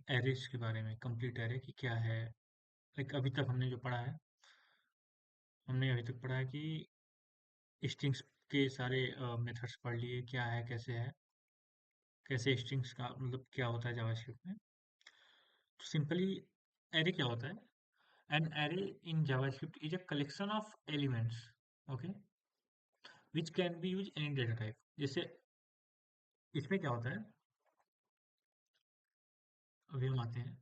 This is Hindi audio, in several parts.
एरेज के बारे में, कंप्लीट एरे कि क्या है। लाइक अभी तक हमने जो पढ़ा है, हमने अभी तक पढ़ा है कि स्ट्रिंग्स के सारे मेथड्स पढ़ लिए, क्या है कैसे है, कैसे स्ट्रिंग्स का मतलब क्या होता है जावास्क्रिप्ट में। तो सिंपली एरे क्या होता है? An array in JavaScript is a collection of elements, okay, which can be use any data type. जैसे इसमें क्या होता है, अभी हम आते हैं,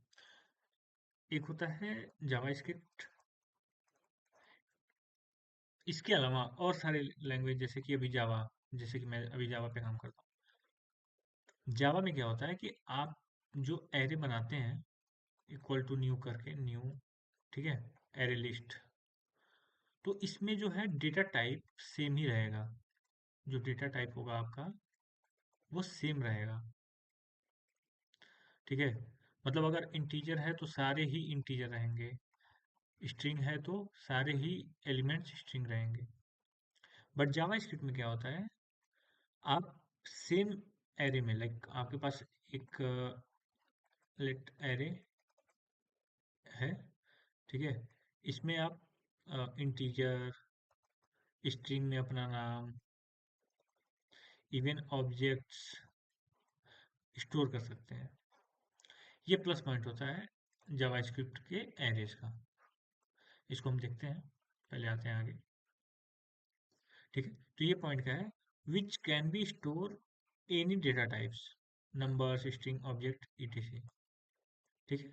एक होता है जावास्क्रिप्ट, इसके अलावा और सारे लैंग्वेज जैसे कि अभी जावा, जैसे कि मैं अभी जावा पे काम करता हूँ। जावा में क्या होता है कि आप जो एरे बनाते हैं इक्वल टू न्यू करके, न्यू, ठीक है, एरे लिस्ट, तो इसमें जो है डेटा टाइप सेम ही रहेगा। जो डेटा टाइप होगा आपका वो सेम रहेगा, ठीक है। मतलब अगर इंटीजर है तो सारे ही इंटीजर रहेंगे, स्ट्रिंग है तो सारे ही एलिमेंट्स स्ट्रिंग रहेंगे। बट जावा स्क्रिप्ट में क्या होता है, आप सेम एरे में, लाइक आपके पास एक लेट एरे है, ठीक है, इसमें आप इंटीजर, स्ट्रिंग में अपना नाम, इवन ऑब्जेक्ट्स स्टोर कर सकते हैं। ये प्लस पॉइंट होता है जावास्क्रिप्ट के एरेज का। इसको हम देखते हैं, पहले आते हैं आगे, ठीक है। तो ये पॉइंट क्या है, which can be store any data types, numbers, string, object, etc, ठीक है।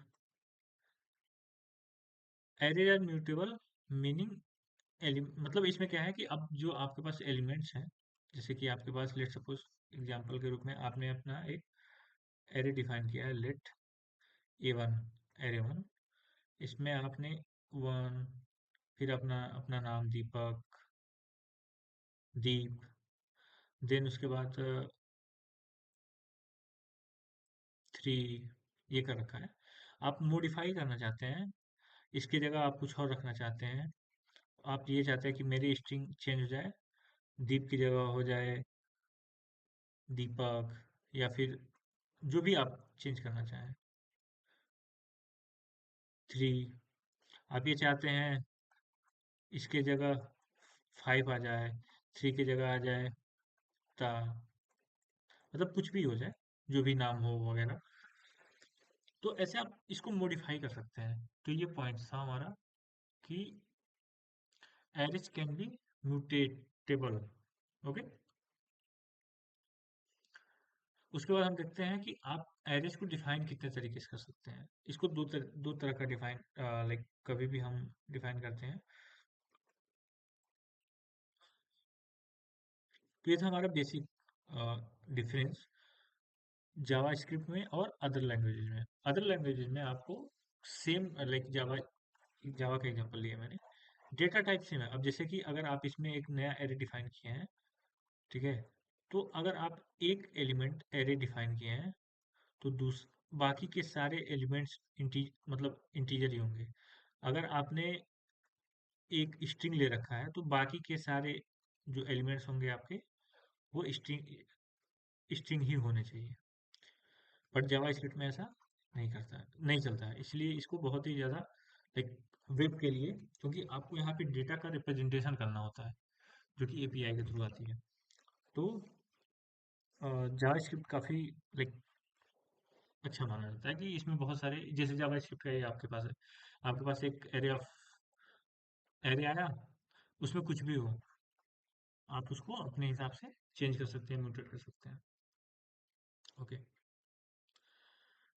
एरेज आर म्यूटेबल, मीनिंग मतलब इसमें क्या है कि अब जो आपके पास एलिमेंट्स हैं, जैसे कि आपके पास लेट सपोज एग्जांपल के रूप में आपने अपना एक एरे डिफाइन किया है, लेट ए वन, एरे वन, इसमें आपने वन, फिर अपना अपना नाम दीपक, दीप, देन उसके बाद थ्री, ये कर रखा है। आप मॉडिफाई करना चाहते हैं, इसकी जगह आप कुछ और रखना चाहते हैं, आप ये चाहते हैं कि मेरी स्ट्रिंग चेंज हो जाए, दीप की जगह हो जाए दीपक, या फिर जो भी आप चेंज करना चाहें, थ्री, आप ये चाहते हैं इसके जगह फाइव आ जाए, थ्री की जगह आ जाए ता, मतलब कुछ भी हो जाए, जो भी नाम हो वगैरह। तो ऐसे आप इसको मॉडिफाई कर सकते हैं। तो ये पॉइंट था हमारा कि एरेज कैन बी म्यूटेटेबल, ओके। उसके बाद हम देखते हैं कि आप एरेज को डिफाइन कितने तरीके से कर सकते हैं। इसको दो तरह का डिफाइन, लाइक कभी भी हम डिफाइन करते हैं। तो ये था हमारा बेसिक डिफरेंस जावास्क्रिप्ट में और अदर लैंग्वेजेस में। अदर लैंग्वेजेस में आपको सेम, लाइक जावा, जावा का एग्जांपल लिया मैंने, डेटा टाइप सेम है। अब जैसे कि अगर आप इसमें एक नया एरे डिफाइन किए हैं, ठीक है, तो अगर आप एक एलिमेंट एरे डिफाइन किए हैं तो बाकी के सारे एलिमेंट्स मतलब इंटीजर ही होंगे। अगर आपने एक स्ट्रिंग ले रखा है तो बाकी के सारे जो एलिमेंट्स होंगे आपके वो स्ट्रिंग स्ट्रिंग ही होने चाहिए। बट जावास्क्रिप्ट में ऐसा नहीं करता है, नहीं चलता है, इसलिए इसको बहुत ही ज़्यादा, लाइक वेब के लिए, क्योंकि आपको यहाँ पे डेटा का रिप्रेजेंटेशन करना होता है जो कि एपीआई के थ्रू आती है। तो जावास्क्रिप्ट काफ़ी लाइक अच्छा माना जाता है कि इसमें बहुत सारे, जैसे जावास्क्रिप्ट का ये आपके पास है, आपके पास एक एरे आया, उसमें कुछ भी हो, आप उसको अपने हिसाब से चेंज कर सकते हैं, म्यूटेट कर सकते हैं, ओके।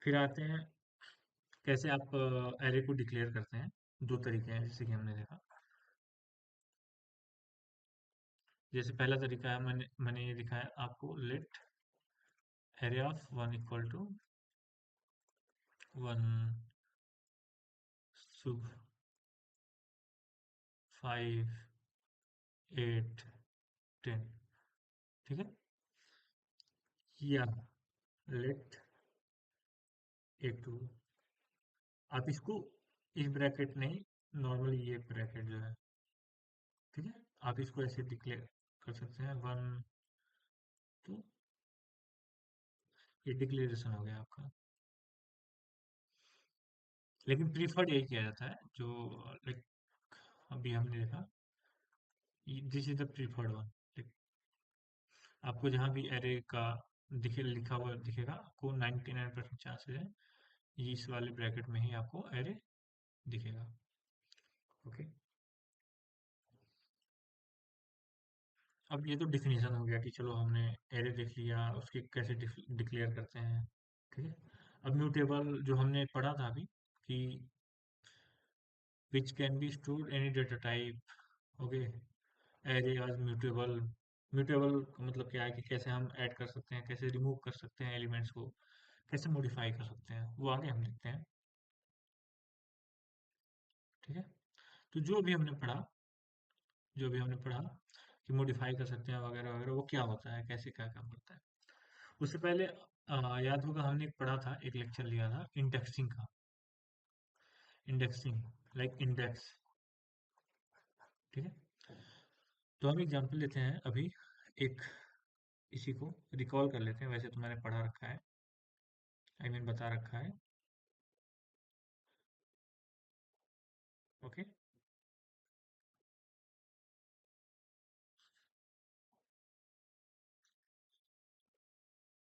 फिर आते हैं कैसे आप एरे को डिक्लेयर करते हैं। दो तरीके हैं जैसे कि हमने देखा। जैसे पहला तरीका है, मैंने मैंने ये दिखाया आपको, let array of one equal to one, शुभ, फाइव, एट, टेन, ठीक है, या लेट ए टू, आप इसको इस ब्रैकेट नहीं, नॉर्मली ये ब्रैकेट जो है, ठीक है, आप इसको ऐसे डिक्लेयर कर सकते हैं, वन, तो ये डिक्लेरेशन हो गया आपका। लेकिन प्रीफर्ड यही किया जाता है जो लाइक अभी हमने देखा, this is the preferred one. आपको जहाँ भी एरे का लिखा हुआ दिखेगा, आपको 99% चांसेस है ये इस वाले ब्रैकेट में ही आपको एरे दिखेगा। ओके। अब ये तो डिफिनीशन हो गया कि चलो हमने एरे देख लिया, उसके कैसे डिक्लेयर करते हैं। ठीक है। अब म्यूटेबल जो हमने पढ़ा था अभी कि which can be stored any data type. Okay. Array आज म्यूटेबल। म्यूटेबल का मतलब क्या है कि कैसे हम ऐड कर सकते हैं, कैसे रिमूव कर सकते हैं एलिमेंट्स को, कैसे मॉडिफाई कर सकते हैं, वो आगे हम देखते हैं। ठीक है। तो जो भी हमने पढ़ा कि मॉडिफाई कर सकते हैं वगैरह वगैरह, वो क्या होता है, कैसे क्या काम करता है। उससे पहले याद होगा हमने एक पढ़ा था, एक लेक्चर लिया था इंडेक्सिंग का। Indexing, like index. ठीक है। तो हम एग्जांपल लेते हैं अभी, एक इसी को रिकॉल कर लेते हैं। वैसे तो मैंने पढ़ा रखा है, आई मीन बता रखा है। ओके।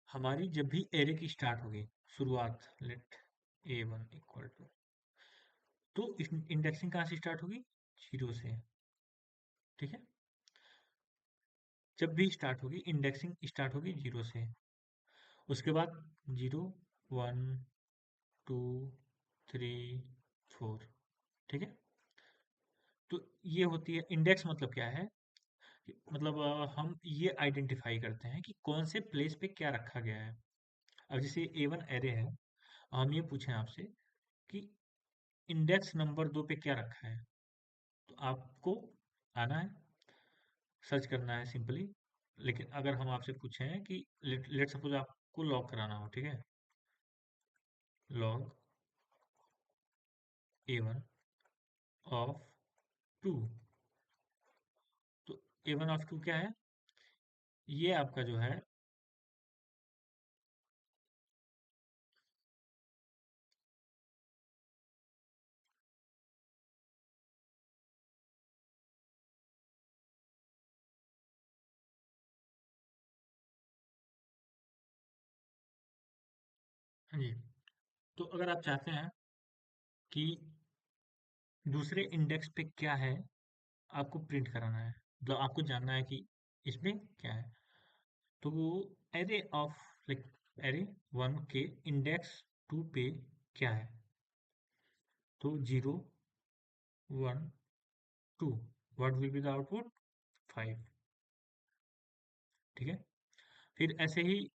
हमारी जब भी एरे की स्टार्ट होगी, शुरुआत, लेट A1 इक्वल टू, तो इंडेक्सिंग कहाँ से स्टार्ट होगी? जीरो से। ठीक है। जब भी स्टार्ट होगी, इंडेक्सिंग स्टार्ट होगी जीरो से। उसके बाद zero, one, two, three, four. ठीक है। तो ये होती है इंडेक्स। मतलब क्या है? मतलब हम ये आइडेंटिफाई करते हैं कि कौन से प्लेस पे क्या रखा गया है। अब जैसे A1 एरे है, हम ये पूछें आपसे कि इंडेक्स नंबर 2 पे क्या रखा है, तो आपको आना है, सर्च करना है सिंपली। लेकिन अगर हम आपसे पूछें कि लेट सपोज आपको लॉग कराना हो, ठीक है, लॉग A1 ऑफ 2, तो A1 ऑफ 2 क्या है? ये आपका जो है, हाँ जी, तो अगर आप चाहते हैं कि दूसरे इंडेक्स पे क्या है आपको प्रिंट कराना है, मतलब आपको जानना है कि इसमें क्या है, तो वो एरे ऑफ, लाइक एरे 1 के इंडेक्स 2 पे क्या है, तो 0, 1, 2, what will be the output? 5। ठीक है। फिर ऐसे ही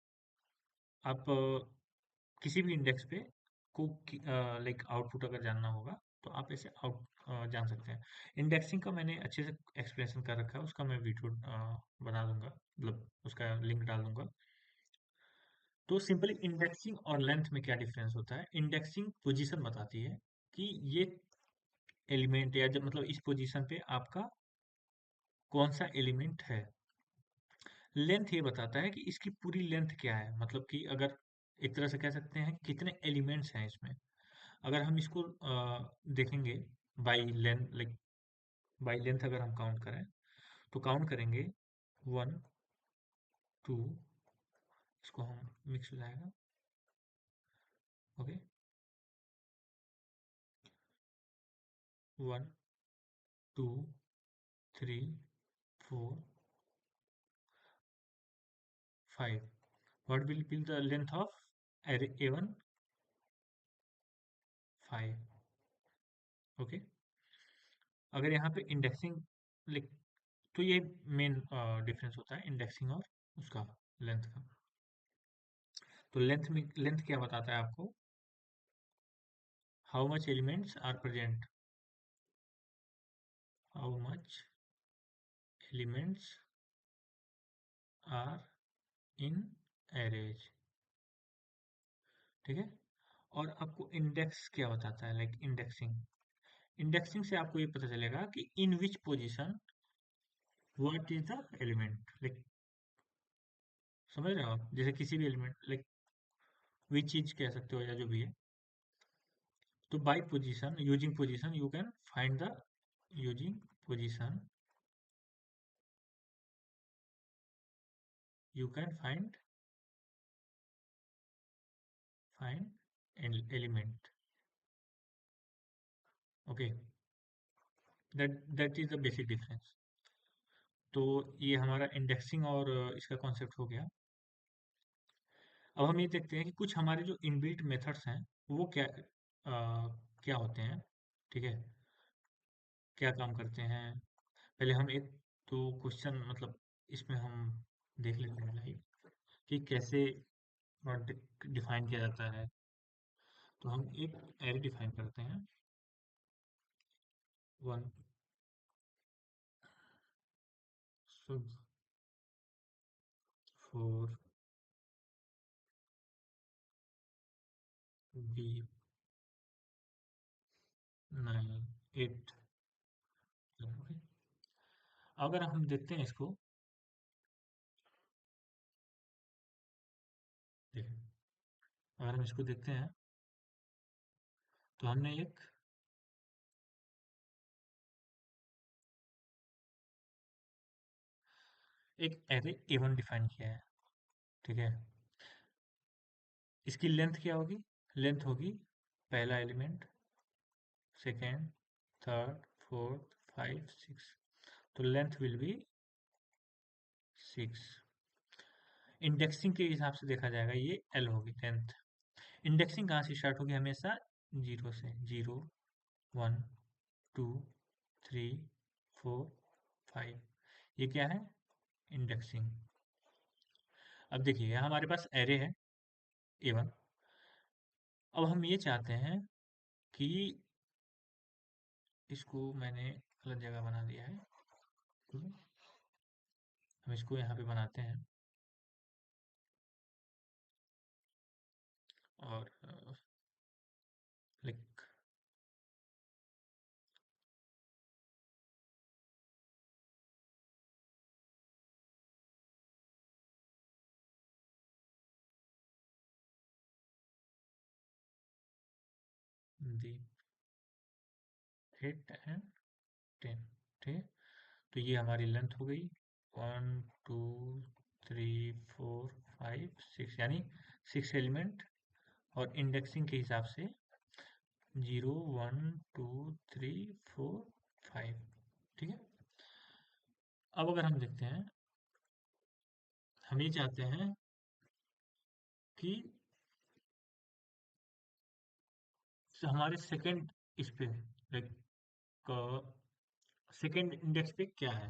आप किसी भी इंडेक्स पे को लाइक आउटपुट अगर जानना होगा, तो आप ऐसे जान सकते हैं। इंडेक्सिंग का मैंने अच्छे से एक्सप्लेनेशन कर रखा है, उसका मैं वीडियो बना दूंगा, मतलब उसका लिंक डाल दूंगा। तो सिंपली इंडेक्सिंग और लेंथ में क्या डिफरेंस होता है? इंडेक्सिंग पोजीशन बताती है कि ये एलिमेंट, या जब मतलब इस पोजीशन पे आपका कौन सा एलिमेंट है। लेंथ ये बताता है कि इसकी पूरी लेंथ क्या है, मतलब कि अगर एक तरह से कह सकते हैं कितने एलिमेंट्स हैं इसमें। अगर हम इसको देखेंगे by length, like by length अगर हम काउंट करें, तो काउंट करेंगे 1, 2, इसको हम मिक्स हो जाएगा। Okay. 1, 2, 3, 4, 5। What will be the length of array A1? 5। Okay. अगर यहाँ पे इंडेक्सिंग लिख, तो ये मेन डिफरेंस होता है इंडेक्सिंग और उसका लेंथ का। तो लेंथ में, लेंथ क्या बताता है आपको? How much elements are present, how much elements are in arrays. ठीक है। और आपको इंडेक्स क्या बताता है, लाइक इंडेक्सिंग। इंडेक्सिंग से आपको ये पता चलेगा कि in which position what is the element, like समझ रहे हो आप? जैसे किसी भी एलिमेंट, लाइक विच चीज कह सकते हो या जो भी है। तो by position, using position you can find the, using position you can find element. Okay, that is the basic difference. तो ये हमारा इंडेक्सिंग और इसका कॉन्सेप्ट हो गया। अब हम ये देखते हैं कि कुछ हमारे जो इनबिल्ट मेथड्स हैं वो क्या होते हैं। ठीक है, क्या काम करते हैं। पहले हम एक तो क्वेश्चन मतलब इसमें हम देख लेते हैं लाइक कि कैसे डिफाइन किया जाता है। तो हम एक एरे डिफाइन करते हैं, 1 sub 4 b 9 8। अगर हम देखते हैं इसको, देखिए अगर हम इसको देखते हैं तो हमने एक एरे A1 डिफाइन किया है। ठीक है, इसकी लेंथ क्या होगी, लेंथ होगी पहला एलिमेंट, सेकेंड, थर्ड, फोर्थ, 5, 6। तो लेंथ विल बी 6। इंडेक्सिंग के हिसाब से देखा जाएगा ये L होगी लेंथ। इंडेक्सिंग कहाँ से स्टार्ट होगी, हमेशा 0 से, 0 1 2 3 4 5। ये क्या है, इंडेक्सिंग। अब देखिए यहाँ हमारे पास एरे है A1। अब हम ये चाहते हैं कि इसको मैंने गलत जगह बना दिया है, तो हम इसको यहाँ पे बनाते हैं और लाइक दी 8 एंड 10। ठीक है, तो ये हमारी लेंथ हो गई 1 2 3 4 5 6, यानी 6 एलिमेंट। और इंडेक्सिंग के हिसाब से 0 1 2 3 4 5। ठीक है, अब अगर हम देखते हैं, हम ये चाहते हैं कि हमारे सेकंड इस पे लाइक सेकंड इंडेक्स पे क्या है,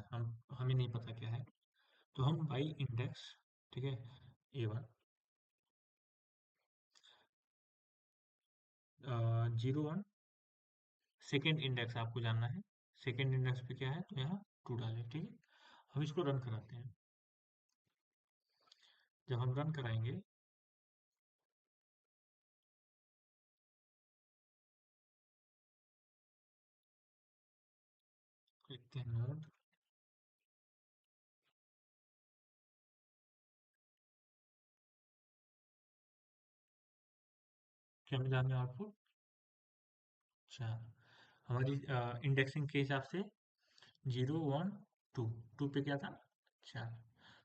हमें नहीं पता क्या है। तो हम बाई इंडेक्स, ठीक है, A1 01 सेकेंड इंडेक्स आपको जानना है। सेकेंड इंडेक्स पे क्या है, तो यहाँ 2 डालें। ठीक है, हम इसको रन कराते हैं। जब हम रन कराएंगे, लिखते हैं नोड, क्या मिला हमें आउटपुट 4। हमारी इंडेक्सिंग के हिसाब से 0 1 2, 2 पे क्या था 4।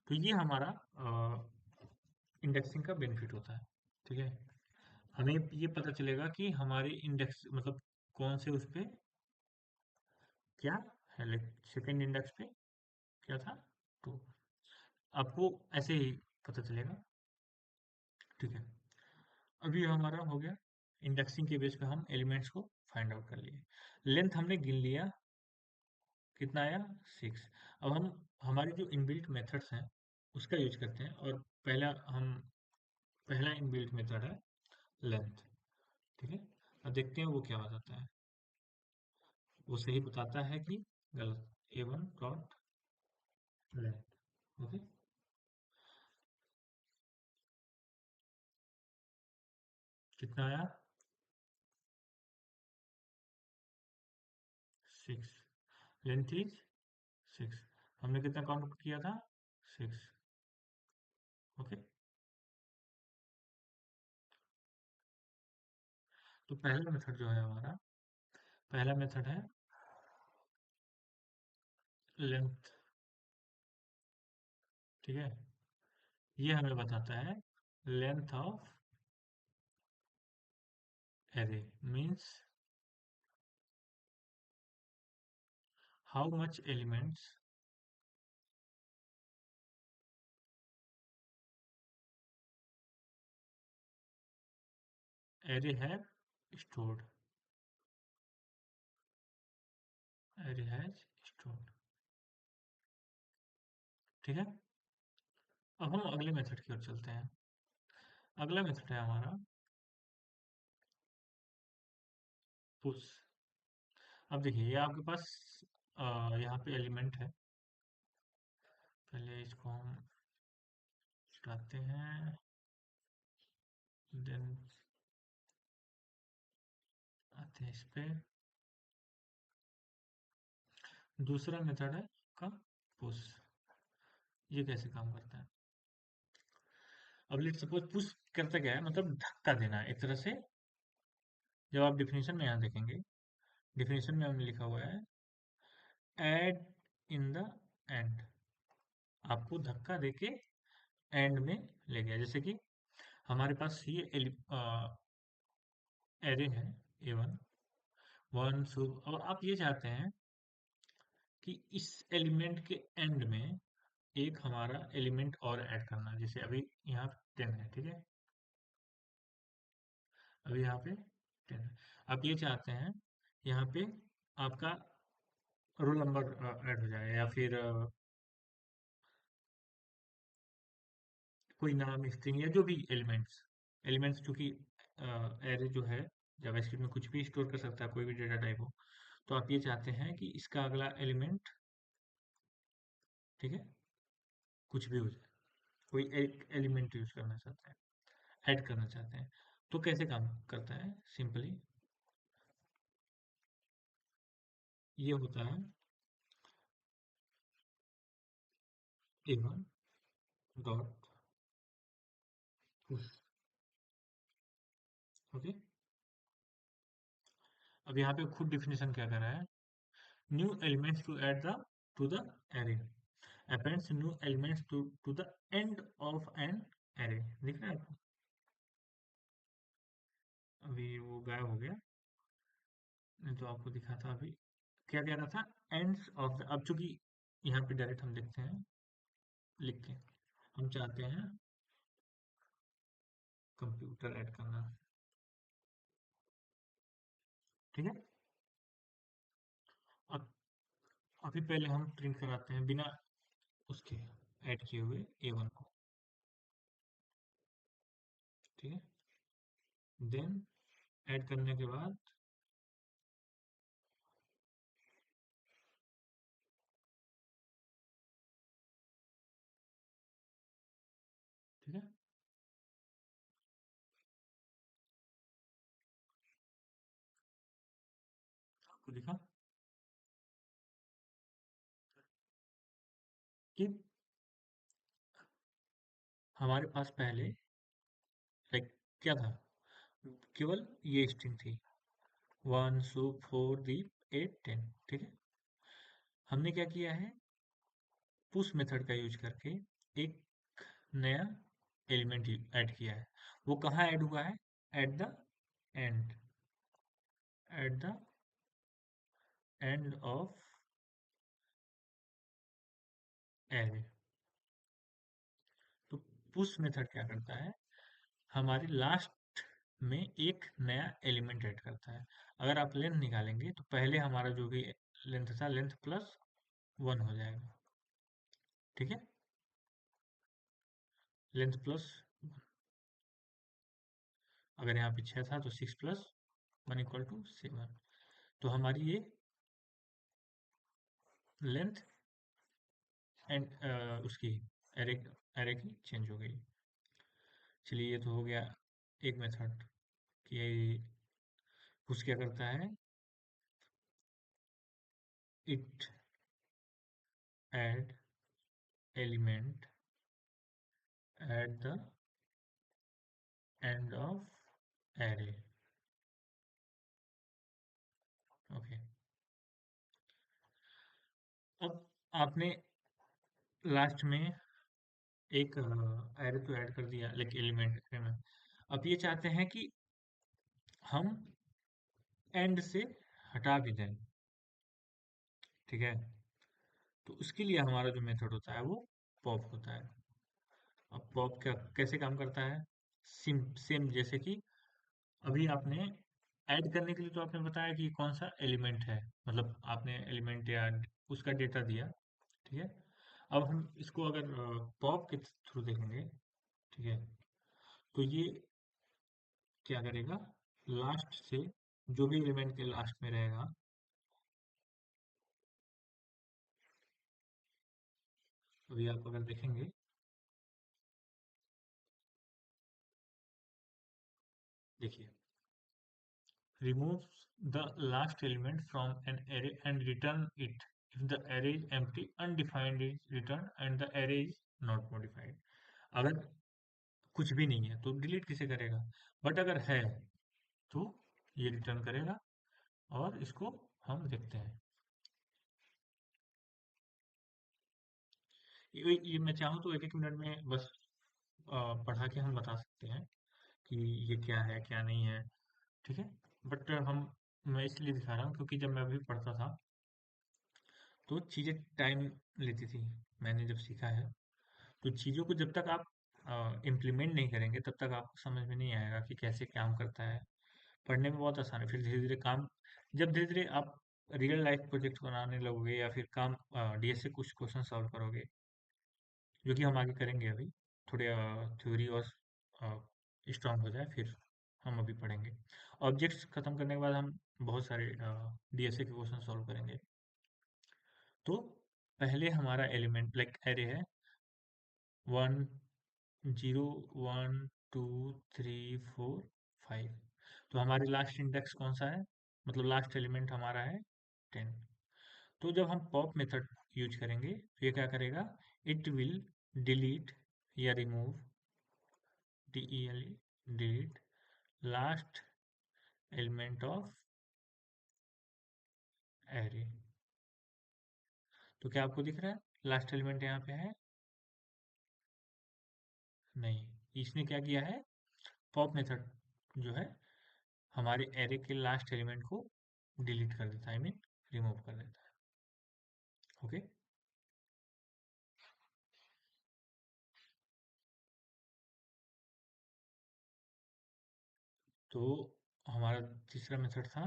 तो ये हमारा इंडेक्सिंग का बेनिफिट होता है। ठीक है, हमें ये पता चलेगा कि हमारे इंडेक्स मतलब कौन से उस पे क्या है, लाइक सेकेंड इंडेक्स पे क्या था 2। आपको ऐसे ही पता चलेगा। ठीक है, अभी हमारा हो गया, इंडेक्सिंग के बेस पे हम एलिमेंट्स को फाइंड आउट कर लिए। लेंथ हमने गिन लिया, कितना आया 6। अब हम हमारे जो इनबिल्ट मेथड्स हैं उसका यूज करते हैं, और पहला इनबिल्ट मेथड है लेंथ। ठीक है, अब देखते हैं वो क्या बताता है। वो सही बताता है कि गलत, A1 डॉट लेंथ। ओके, कितना आया 6। Length is 6। हमने कितना काउंट किया था 6। ओके, तो पहला मेथड जो है हमारा, पहला मेथड है लेंथ, ठीक है। ये हमें बताता है length of array means how much elements array have stored, array has stored, ठीक है। अब हम अगले मेथड की ओर चलते हैं। अगला मेथड है हमारा पुश। अब देखिए ये आपके पास यहाँ पे एलिमेंट है। पहले इसको हम हटाते हैं, देन आते हैं इस पे। दूसरा मेथड है का पुश। ये कैसे काम करता है? अब लेट्स सपोज पुश करता क्या है, मतलब धक्का देना है एक तरह से। जब आप डिफिनेशन में यहाँ देखेंगे, डिफिनेशन में हमने लिखा हुआ है एड इन द एंड, आपको धक्का देके एंड में ले गया। जैसे कि हमारे पास ये एरे है A1 वन सुब, और आप ये चाहते हैं कि इस एलिमेंट के एंड में एक हमारा एलिमेंट और ऐड करना है। जैसे अभी यहाँ 10 है, ठीक है। अभी यहाँ पे 10 है। आप ये चाहते हैं यहाँ पे आपका रोल नंबर ऐड हो जाए, या फिर कोई नाम, स्ट्रिंग, या जो भी एलिमेंट्स। एलिमेंट्स चूंकि एरे जो है जावास्क्रिप्ट में कुछ भी स्टोर कर सकता है, कोई भी डेटा टाइप हो। तो आप ये चाहते हैं कि इसका अगला एलिमेंट, ठीक है, कुछ भी हो जाए, कोई एक एलिमेंट यूज करना चाहते हैं, ऐड करना चाहते हैं। तो कैसे काम करता है? सिंपली ये होता है A1 डॉट पुश, ओके। अब यहाँ पे खुद डिफिनेशन क्या कर रहा है, new elements to add the to the array, appends new elements to the end of an array। दिख रहा है आपको? अभी वो गायब हो गया, नहीं तो आपको दिखा था अभी। क्या कह रहा था? एंड्स ऑफ द, अब चूंकि यहाँ पे डायरेक्ट हम लिखते हैं, लिख के हम चाहते हैं कंप्यूटर ऐड करना, ठीक है। अब अभी पहले हम प्रिंट कराते हैं बिना उसके ऐड किए हुए A1 को, ठीक है। देन ऐड करने के बाद, ठीक है, आपको दिखा कि हमारे पास पहले लाइक क्या था, केवल ये स्ट्रिंग थी 1 सो 4 दीप 8 10, ठीक है। हमने क्या किया है, पुश मेथड का यूज करके एक नया एलिमेंट ऐड किया है। वो कहाँ ऐड हुआ है? At the end, at the end of array. तो पुश मेथड क्या करता है, हमारे लास्ट में एक नया एलिमेंट ऐड करता है। अगर आप लेंथ निकालेंगे तो पहले हमारा जो भी लेंथ था, लेंथ प्लस 1 हो जाएगा, ठीक है। लेंथ प्लस, अगर यहाँ पे 6 था तो 6 प्लस 1 इक्वल टू 7। तो हमारी ये लेंथ एंड उसकी एरे एरे की चेंज हो गई। चलिए ये तो हो गया एक मेथड कि पुश क्या करता है, it add element at the end of array. अब आपने लास्ट में एक एरे तो ऐड कर दिया, लाइक एलिमेंट एरे में। अब ये चाहते हैं कि हम एंड से हटा भी दें, ठीक है। तो उसके लिए हमारा जो मेथड होता है वो पॉप होता है। अब पॉप क्या कैसे काम करता है? सिम सेम जैसे कि अभी आपने ऐड करने के लिए तो आपने बताया कि कौन सा एलिमेंट है, मतलब आपने एलिमेंट या उसका डेटा दिया, ठीक है। अब हम इसको अगर पॉप के थ्रू देखेंगे, ठीक है, तो ये क्या करेगा, लास्ट से जो भी एलिमेंट के लास्ट में रहेगा, अभी आप अगर देखेंगे, देखिए, remove the last element from an array and return it if the array is empty, undefined is returned and the array is not modified। अगर कुछ भी नहीं है तो डिलीट किसे करेगा, बट अगर है तो ये रिटर्न करेगा। और इसको हम देखते हैं, ये मैं चाहूँ तो एक एक मिनट में बस पढ़ा के हम बता सकते हैं कि ये क्या है क्या नहीं है, ठीक है। बट हम मैं इसलिए दिखा रहा हूँ क्योंकि जब मैं अभी पढ़ता था तो चीज़ें टाइम लेती थी। मैंने जब सीखा है तो चीज़ों को जब तक आप इम्प्लीमेंट नहीं करेंगे तब तक आपको समझ में नहीं आएगा कि कैसे काम करता है। पढ़ने में बहुत आसान है, फिर धीरे धीरे काम, जब धीरे धीरे आप रियल लाइफ प्रोजेक्ट बनाने लगोगे या फिर काम डीएस से कुछ क्वेश्चन सॉल्व करोगे, जो कि हम आगे करेंगे अभी, थोड़े थ्योरी और स्ट्रांग हो जाए फिर हम अभी पढ़ेंगे। ऑब्जेक्ट्स खत्म करने के बाद हम बहुत सारे डीएसए के क्वेश्चन सॉल्व करेंगे। तो पहले हमारा एलिमेंट लाइक एरे है 1 0 1 2 3 4 5। तो हमारी लास्ट इंडेक्स कौन सा है, मतलब लास्ट एलिमेंट हमारा है 10। तो जब हम पॉप मेथड यूज करेंगे तो ये क्या करेगा, इट विल डिलीट या remove, delete last element of array. तो क्या आपको दिख रहा है लास्ट एलिमेंट यहाँ पे है? नहीं, इसने क्या किया है, पॉप मेथड जो है हमारे एरे के लास्ट एलिमेंट को डिलीट कर देता है, आई मीन रिमूव कर देता है। ओके, तो हमारा तीसरा मेथड था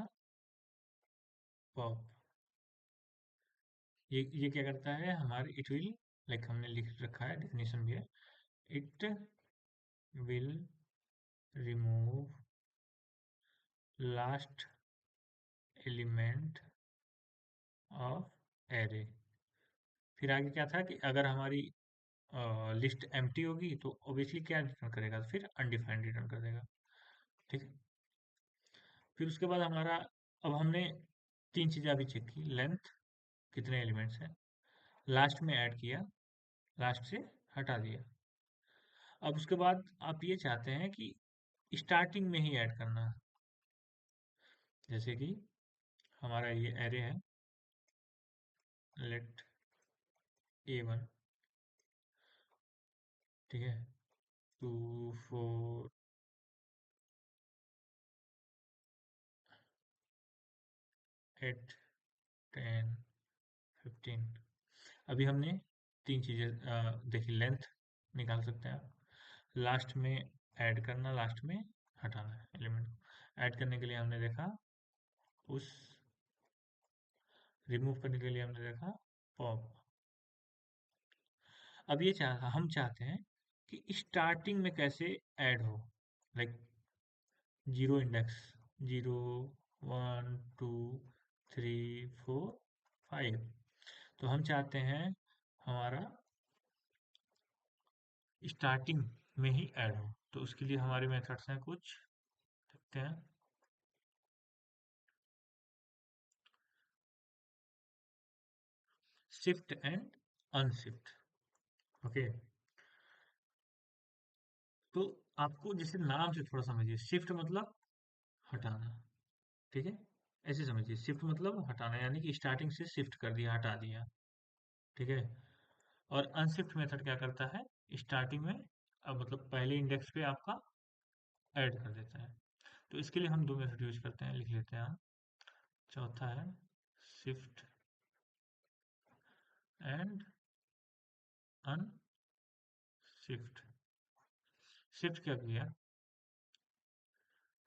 पॉप। ये क्या करता है, हमारे इट विल, लाइक हमने लिख रखा है, डेफिनेशन भी है, it will remove last element of array. फिर आगे क्या था कि अगर हमारी लिस्ट एम्प्टी होगी तो ऑब्वियसली क्या रिटर्न करेगा, फिर अनडिफाइंड रिटर्न कर देगा, ठीक है। फिर उसके बाद हमारा, अब हमने तीन चीज़ें अभी चेक की, लेंथ, कितने एलिमेंट्स हैं, लास्ट में ऐड किया, लास्ट से हटा दिया। अब उसके बाद आप ये चाहते हैं कि स्टार्टिंग में ही ऐड करना, जैसे कि हमारा ये एरे है, लेट A1, ठीक है, 2 4 8 10 15। अभी हमने तीन चीज़ें देखी, लेंथ निकाल सकते हैं आप, लास्ट में ऐड करना, लास्ट में हटाना है एलिमेंट को। ऐड करने के लिए हमने देखा उस, रिमूव करने के लिए हमने देखा पॉप। अब ये हम चाहते हैं कि स्टार्टिंग में कैसे ऐड हो, लाइक जीरो इंडेक्स, 0 1 2 3 4 5। तो हम चाहते हैं हमारा स्टार्टिंग में ही ऐड हो, तो उसके लिए हमारे मेथड्स हैं कुछ, देखते हैं। Shift and unshift, okay. तो आपको जैसे नाम से थोड़ा समझिए, शिफ्ट मतलब हटाना, ठीक है, ऐसे समझिए, शिफ्ट मतलब हटाना, यानी कि स्टार्टिंग से शिफ्ट कर दिया, हटा दिया। ठीक है। और अनशिफ्ट मेथड क्या करता है, स्टार्टिंग में मतलब पहले इंडेक्स पे आपका ऐड कर देता है। तो इसके लिए हम दो मेथड यूज करते हैं, लिख लेते हैं हम। चौथा है शिफ्ट एंड अनशिफ्ट। शिफ्ट क्या किया,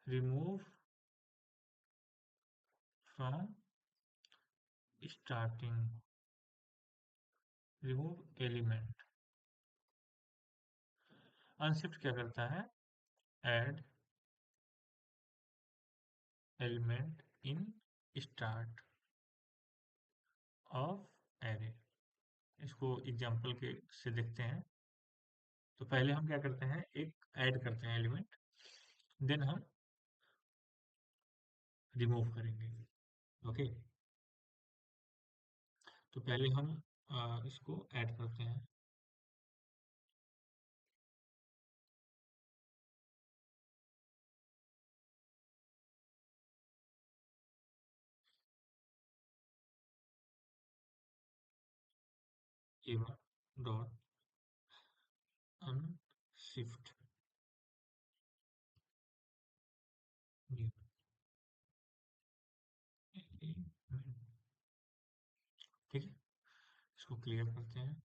remove from starting, remove element. Unshift क्या करता है, add element in start of array. इसको एग्जांपल के से देखते हैं। तो पहले हम क्या करते हैं, एक ऐड करते हैं एलिमेंट, देन हम रिमूव करेंगे। ओके। तो पहले हम इसको ऐड करते हैं। a1 dot unshift new element. ठीक है, इसको क्लियर करते हैं।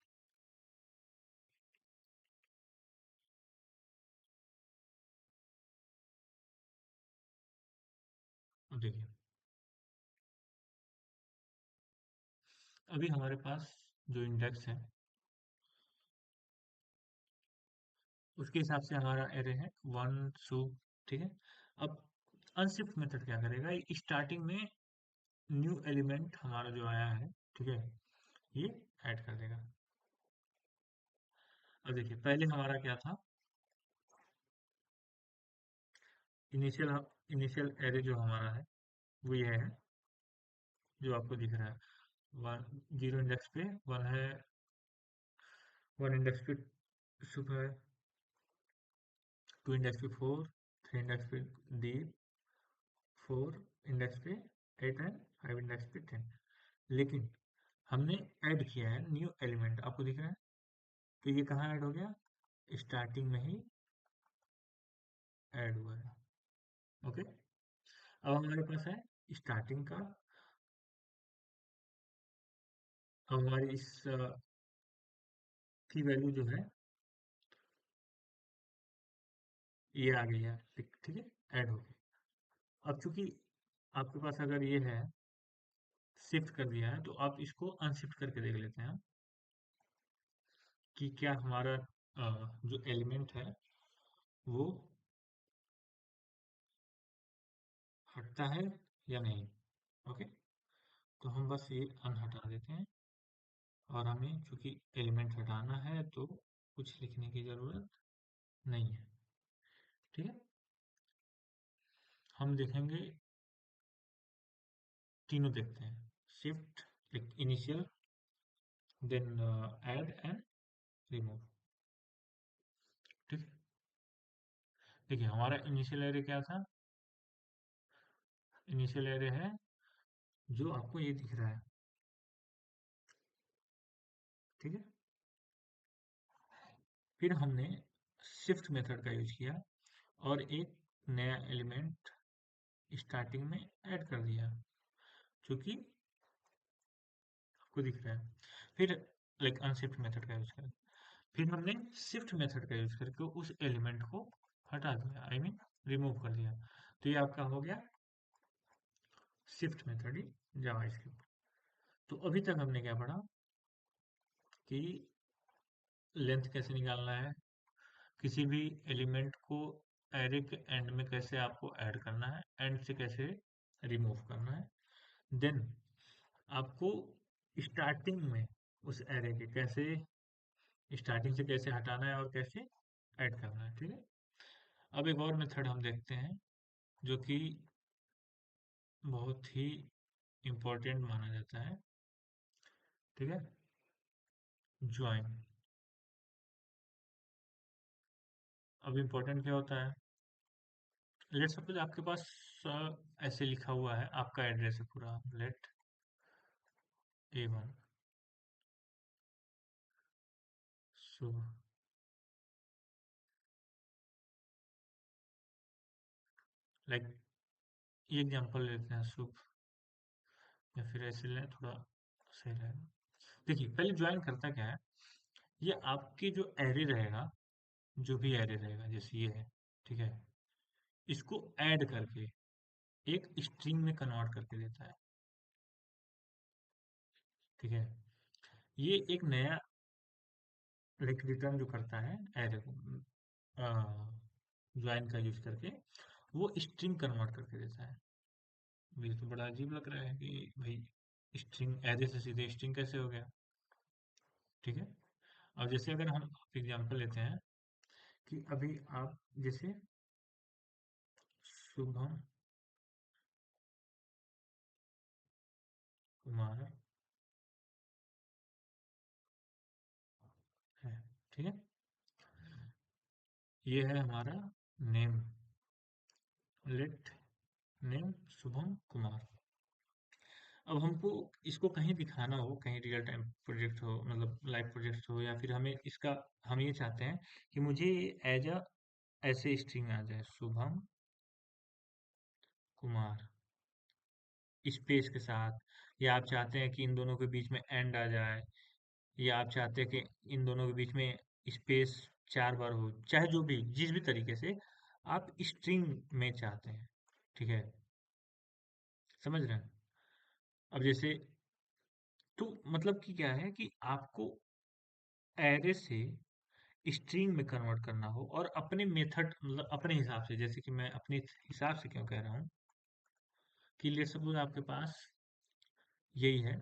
अब देखिए, अभी हमारे पास जो इंडेक्स है उसके हिसाब से हमारा एरे है वन टू। ठीक है। अब अनशिफ्ट मेथड क्या करेगा, स्टार्टिंग में न्यू एलिमेंट हमारा जो आया है, ठीक है, ये ऐड कर देगा। अब देखिए पहले हमारा क्या था, इनिशियल इनिशियल एरे जो हमारा है वो ये है, जो आपको दिख रहा है। वन, जीरो इंडेक्स पे वन है, वन इंडेक्स पे सुबह है, टू इंडेक्स पे फोर, थ्री इंडेक्स पे डी, फोर इंडेक्स पे एट है, फाइव इंडेक्स पे टेन। लेकिन हमने ऐड किया है न्यू एलिमेंट, आपको दिख रहा है। तो ये कहाँ ऐड हो गया, स्टार्टिंग में ही ऐड हुआ है। ओके। अब हमारे पास है स्टार्टिंग का। अब हमारी इस की वैल्यू जो है ये आ गई है। ठीक ठीक है, ऐड हो गई। अब चूंकि आपके पास अगर ये है शिफ्ट कर दिया है, तो आप इसको अनशिफ्ट करके देख लेते हैं कि क्या हमारा जो एलिमेंट है वो हटता है या नहीं। ओके। तो हम बस ये अन हटा देते हैं, और हमें चूंकि एलिमेंट हटाना है तो कुछ लिखने की जरूरत नहीं है। ठीक है। हम देखेंगे, तीनों देखते हैं, shift, initial, then add and remove. ठीक है। देखिए हमारा इनिशियल एरे क्या था, इनिशियल एरे है जो आपको ये दिख रहा है। ठीक है। फिर हमने शिफ्ट मेथड का यूज किया और एक नया एलिमेंट स्टार्टिंग में ऐड कर दिया, जो कि आपको दिख रहा है। फिर अनशिफ्ट मेथड का यूज किया। फिर हमने शिफ्ट मेथड का यूज करके उस एलिमेंट को हटा दिया, आई मीन रिमूव कर दिया। तो ये आपका हो गया शिफ्ट मेथड इन जावास्क्रिप्ट। तो अभी तक हमने क्या पढ़ा कि लेंथ कैसे निकालना है, किसी भी एलिमेंट को एरे के एंड में कैसे आपको ऐड करना है, एंड से कैसे रिमूव करना है, देन आपको स्टार्टिंग में उस एरे के कैसे, स्टार्टिंग से कैसे हटाना है और कैसे ऐड करना है। ठीक है। अब एक और मेथड हम देखते हैं जो कि बहुत ही इम्पोर्टेंट माना जाता है। ठीक है, ज्वाइन। अब इम्पोर्टेंट क्या होता है, लेट सपोज आपके पास ऐसे लिखा हुआ है, आपका एड्रेस है पूरा, लेट A1 शुभ, लाइक ये एग्जांपल लेते हैं शुभ, या फिर ऐसे लें थोड़ा सही रहेगा। देखिए पहले ज्वाइन करता क्या है, ये आपके जो एरे रहेगा, जो भी एरे रहेगा जैसे ये है, ठीक है, इसको ऐड करके एक स्ट्रिंग में कन्वर्ट करके देता है, ठीक है। ये एक नया लाइक रिटर्न जो करता है एरे को ज्वाइन का यूज करके, वो स्ट्रिंग कन्वर्ट करके देता है। ये तो बड़ा अजीब लग रहा है कि भाई स्ट्रिंग एरे से सीधे स्ट्रिंग कैसे हो गया, ठीक है। और जैसे अगर हम एग्जांपल लेते हैं कि अभी आप जैसे शुभम कुमार है, ठीक है, ये है हमारा name, let name Shubham Kumar. अब हमको इसको कहीं दिखाना हो, कहीं रियल टाइम प्रोजेक्ट हो, मतलब लाइव प्रोजेक्ट हो, या फिर हमें इसका, हम ये चाहते हैं कि मुझे एज अ ऐसे स्ट्रिंग आ जाए शुभम कुमार स्पेस के साथ, या आप चाहते हैं कि इन दोनों के बीच में एंड आ जाए, या आप चाहते हैं कि इन दोनों के बीच में स्पेस 4 बार हो, चाहे जो भी जिस भी तरीके से आप स्ट्रिंग में चाहते हैं, ठीक है, समझ रहे हैं। अब जैसे, तो मतलब कि क्या है कि आपको एरे से स्ट्रिंग में कन्वर्ट करना हो, और अपने मेथड मतलब अपने हिसाब से, जैसे कि मैं अपने हिसाब से क्यों कह रहा हूँ कि लेट्स सपोज आपके पास यही है,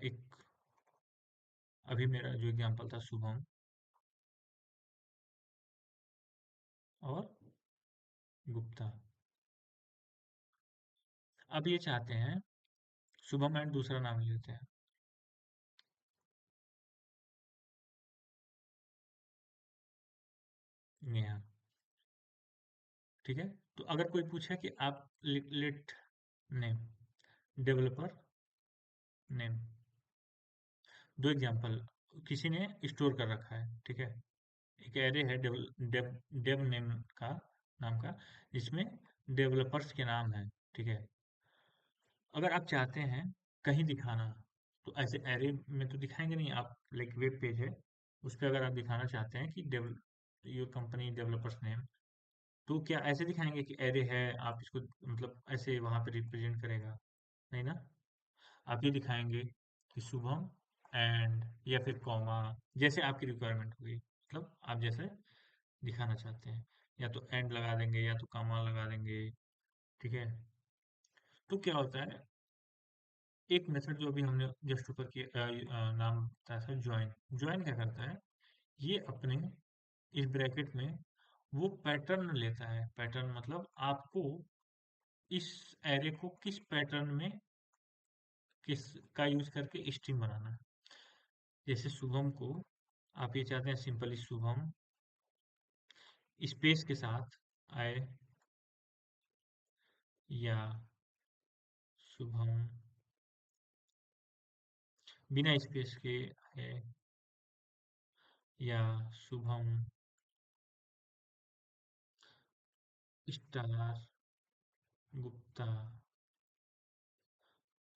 एक अभी मेरा जो एग्जांपल था शुभम और गुप्ता। अब ये चाहते हैं शुभम एंड दूसरा नाम लेते हैं नेहा, ठीक है। तो अगर कोई पूछे कि आप लेट नेम डेवलपर नेम, दो एग्जांपल किसी ने स्टोर कर रखा है, ठीक है, एक एरे है डेव नेम का, नाम का, जिसमें डेवलपर्स के नाम है, ठीक है। अगर आप चाहते हैं कहीं दिखाना, तो ऐसे एरे में तो दिखाएंगे नहीं आप, लाइक वेब पेज है, उस पर अगर आप दिखाना चाहते हैं कि योर कंपनी डेवलपर्स नेम, तो क्या ऐसे दिखाएंगे कि एरे है, आप इसको मतलब ऐसे वहां पे रिप्रेजेंट करेगा, नहीं ना। आप ये दिखाएंगे कि शुभम एंड, या फिर कॉमा, जैसे आपकी रिक्वायरमेंट होगी, मतलब आप जैसे दिखाना चाहते हैं, या तो एंड लगा देंगे या तो कॉमा लगा देंगे, ठीक है। तो क्या होता है, एक मेथड जो अभी हमने जस्ट ऊपर की नाम बताया था ज्वाइन, ज्वाइन क्या करता है, ये अपने इस ब्रैकेट में वो पैटर्न लेता है, पैटर्न मतलब आपको इस एरे को किस पैटर्न में किस का यूज करके स्ट्रिंग बनाना है। जैसे शुभम को आप ये चाहते हैं सिंपली शुभम स्पेस के साथ आए, या शुभम बिना स्पेस के आए, या शुभम स्टार गुप्ता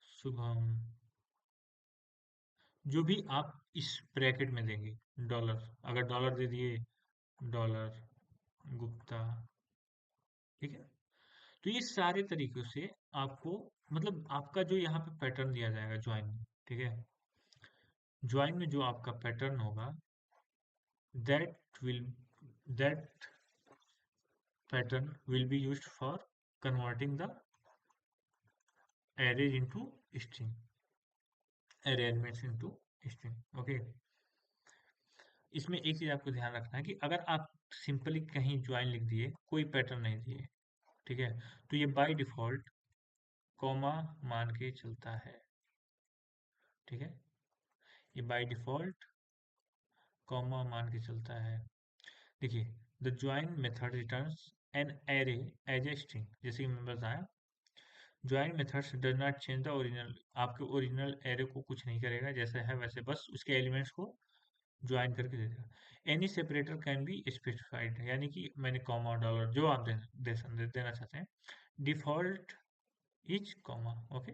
शुभम, जो भी आप इस ब्रैकेट में देंगे, डॉलर, अगर डॉलर दे दिए, डॉलर गुप्ता, ठीक है। तो ये सारे तरीकों से आपको, मतलब आपका जो यहाँ पे पैटर्न दिया जाएगा ज्वाइन में, ठीक है, ज्वाइन में जो आपका पैटर्न होगा, that will that pattern will be used for converting the arrays into string, array elements into string, okay. इसमें एक चीज आपको ध्यान रखना है कि अगर आप सिंपली कहीं ज्वाइन लिख दिए, कोई पैटर्न नहीं दिए, ठीक है, तो ये बाय डिफॉल्ट कॉमा मान के चलता है, ठीक है, ये बाय डिफॉल्ट कॉमा मान के चलता है। देखिए, the join method returns an array as a string, जैसे कि मैंने बताया, join methods does not change the original, आपके ओरिजिनल एरे को कुछ नहीं करेगा, जैसे है वैसे बस उसके एलिमेंट्स को ज्वाइन करके दे देगा। Any separator can be specified, यानी कि मैंने कॉमा और डॉलर जो आप देना चाहते हैं। Default is comma, okay.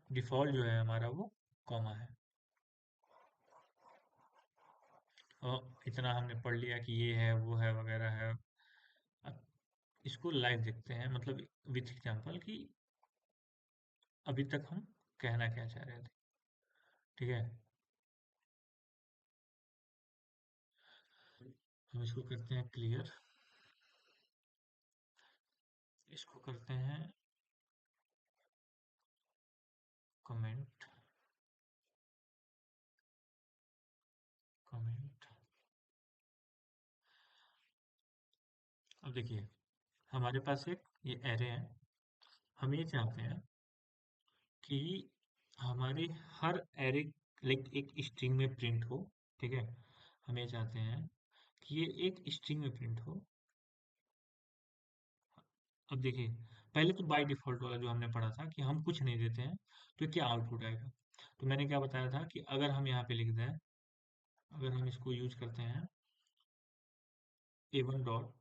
Default जो है हमारा वो कॉमा है। और इतना हमने पढ़ लिया कि ये है वो है वगैरह है। अब इसको लाइव देखते हैं, मतलब विथ एग्जांपल कि अभी तक हम कहना क्या चाह रहे थे। ठीक है, हम इसको करते हैं क्लियर, इसको करते हैं कमेंट, कमेंट। अब देखिए हमारे पास एक ये एरे है। हम ये चाहते हैं कि हमारे हर एरे लाइक एक स्ट्रिंग में प्रिंट हो। ठीक है, हम ये चाहते हैं कि ये एक स्ट्रिंग में प्रिंट हो। अब देखिए पहले तो बाय डिफॉल्ट वाला जो हमने पढ़ा था कि हम कुछ नहीं देते हैं तो क्या आउटपुट आएगा। तो मैंने क्या बताया था कि अगर हम यहाँ पे लिख दें, अगर हम इसको यूज करते हैं A1 dot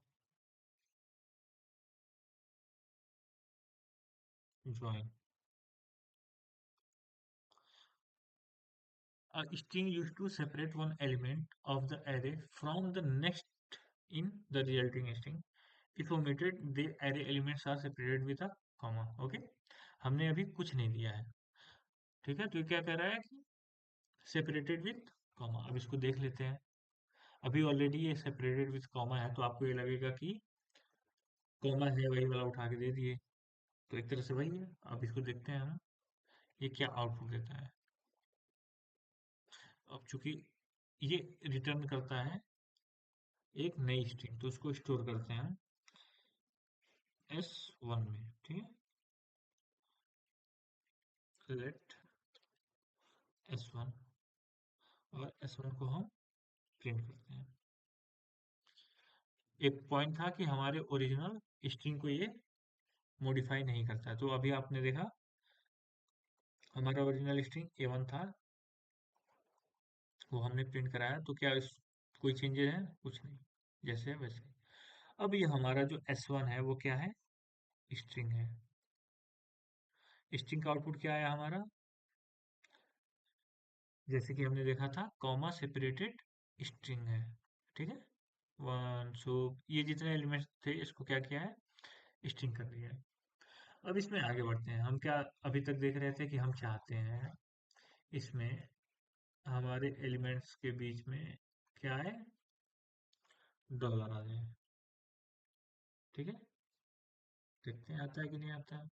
join, a string used to separate one element of the array from the next in the resulting string. If omitted, the array elements are separated with a comma. Okay, हमने अभी कुछ नहीं दिया है। ठीक है, तो ये क्या कह रहा है कि सेपरेटेड विथ कॉमा। अब इसको देख लेते हैं। अभी ऑलरेडी ये सेपरेटेड विथ कॉमा है, तो आपको ये लगेगा कि कॉमा है वही वाला उठा के दे दिए, तो एक तरह से वही है। अब इसको देखते हैं हम, ये क्या आउटपुट देता है। अब चूंकि ये रिटर्न करता है एक नई स्ट्रिंग, तो उसको स्टोर करते हैं S1 में। ठीक है, लेट S1, और S1 को हम प्रिंट करते हैं। एक पॉइंट था कि हमारे ओरिजिनल स्ट्रिंग को ये मॉडिफाई नहीं करता है। तो अभी आपने देखा हमारा ओरिजिनल स्ट्रिंग A1 था, वो हमने प्रिंट कराया, तो क्या इस कोई चेंजेस हैं? कुछ नहीं, जैसे है वैसे ही। अब ये हमारा जो S1 है वो क्या है? स्ट्रिंग है। स्ट्रिंग का आउटपुट क्या आया हमारा? जैसे कि हमने देखा था कॉमा सेपरेटेड स्ट्रिंग है। ठीक है, वन, सो ये जितने एलिमेंट्स थे इसको क्या किया है? स्ट्रिंग कर दिया है। अब इसमें आगे बढ़ते हैं। हम क्या अभी तक देख रहे थे कि हम चाहते हैं इसमें हमारे एलिमेंट्स के बीच में क्या है? डॉलर आ जाए। ठीक है, देखते हैं आता है कि नहीं आता है।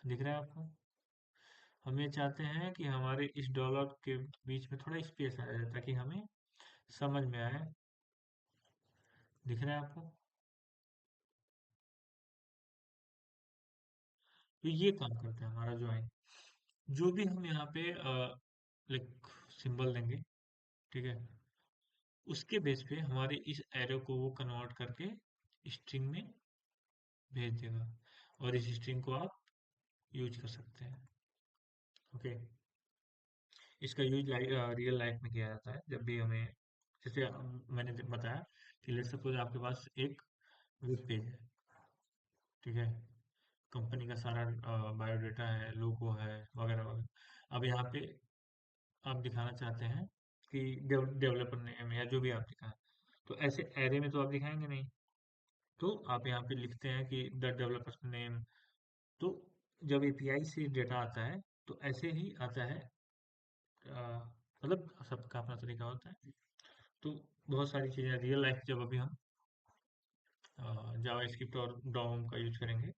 दिख रहा है आपको? हम ये चाहते हैं कि हमारे इस डॉलर के बीच में थोड़ा स्पेस आ जाए ताकि हमें समझ में आए। दिख रहा है आपको? तो ये काम करता है हमारा ज्वाइन। जो भी हम यहाँ पे लाइक सिंबल देंगे, ठीक है, उसके बेस पे हमारे इस एरो को वो कन्वर्ट करके स्ट्रिंग में भेज देगा, और इस स्ट्रिंग को आप यूज कर सकते हैं। ओके, इसका यूज रियल लाइफ में किया जाता है जब भी हमें, जैसे मैंने बताया कि लेट्स सपोज आपके पास एक वेब पेज है। ठीक है, कंपनी का सारा बायोडाटा है, लोगो है, वगैरह वगैरह। अब यहाँ पे आप दिखाना चाहते हैं कि डेवलपर नेम या जो भी आप दिखाएं, तो ऐसे एरे में तो आप दिखाएंगे नहीं। तो आप यहाँ पे लिखते हैं कि द डेवलपर्स नेम। तो जब एपीआई से डेटा आता है तो ऐसे ही आता है। मतलब सबका अपना तरीका होता है। तो बहुत सारी चीज़ें रियल लाइफ जब अभी हम जावा स्क्रिप्ट और डॉम का यूज करेंगे,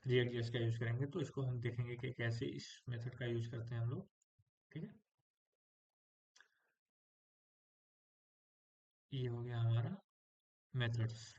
रिएक्ट जेएस का यूज करेंगे, तो इसको हम देखेंगे कि कैसे इस मेथड का यूज करते हैं हम लोग। ठीक है, ये हो गया हमारा मेथड्स।